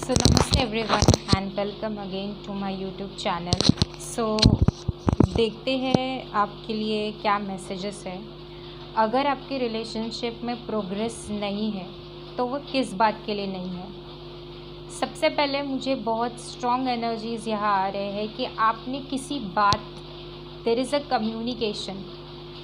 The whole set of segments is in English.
So namaste everyone and welcome again to my YouTube channel. So देखते हैं आपके लिए क्या मैसेजेस है। अगर आपके रिलेशनशिप में प्रोग्रेस नहीं है तो वो किस बात के लिए नहीं है। सबसे पहले मुझे बहुत स्ट्रॉन्ग एनर्जीज़ यहाँ आ रहे हैं कि आपने किसी बात, there is a communication,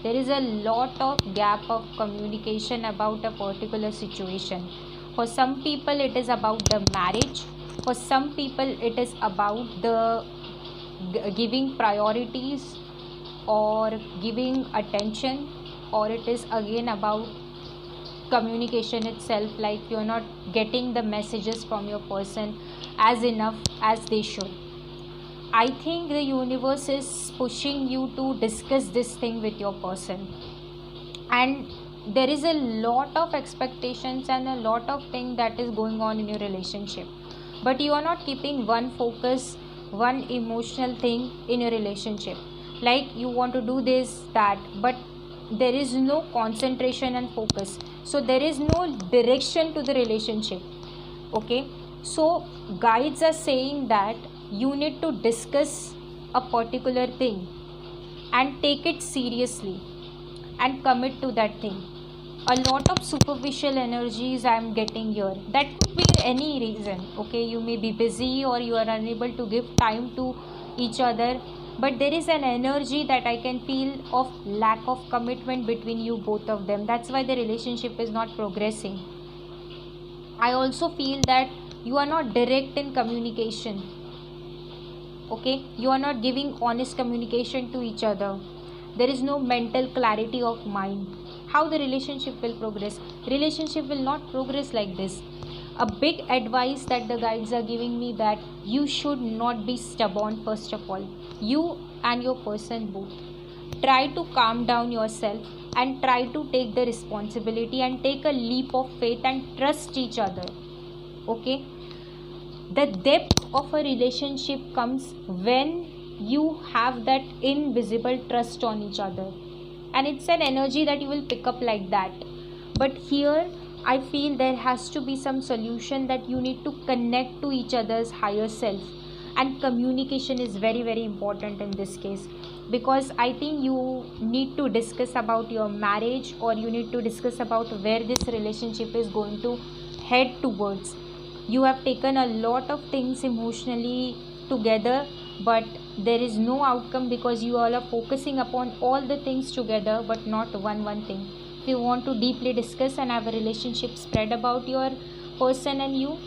there is a lot of gap of communication about a particular situation. For some people it is about the marriage, for some people it is about the giving priorities or giving attention, or it is again about communication itself, like you're not getting the messages from your person as enough as they should. I think the universe is pushing you to discuss this thing with your person, and there is a lot of expectations and a lot of thing that is going on in your relationship, but you are not keeping one focus, one emotional thing in your relationship. Like you want to do this, that, but there is no concentration and focus, so there is no direction to the relationship. Okay, so guides are saying that you need to discuss a particular thing and take it seriously and commit to that thing. A lot of superficial energies I am getting here. That could be any reason. Okay, you may be busy or you are unable to give time to each other, but there is an energy that I can feel of lack of commitment between you both of them. That's why the relationship is not progressing. I also feel that you are not direct in communication. Okay, you are not giving honest communication to each other. There is no mental clarity of mind. How the relationship will progress? Relationship will not progress like this. A big advice that the guides are giving me, that you should not be stubborn. First of all, you and your person both try to calm down yourself and try to take the responsibility and take a leap of faith and trust each other. Okay, the depth of a relationship comes when you have that invisible trust on each other, and it's an energy that you will pick up like that. But here I feel there has to be some solution, that you need to connect to each other's higher self, and communication is very very important in this case, because I think you need to discuss about your marriage, or you need to discuss about where this relationship is going to head towards. You have taken a lot of things emotionally together, but there is no outcome because you all are focusing upon all the things together but not one thing. If you want to deeply discuss and have a relationship spread about your person and you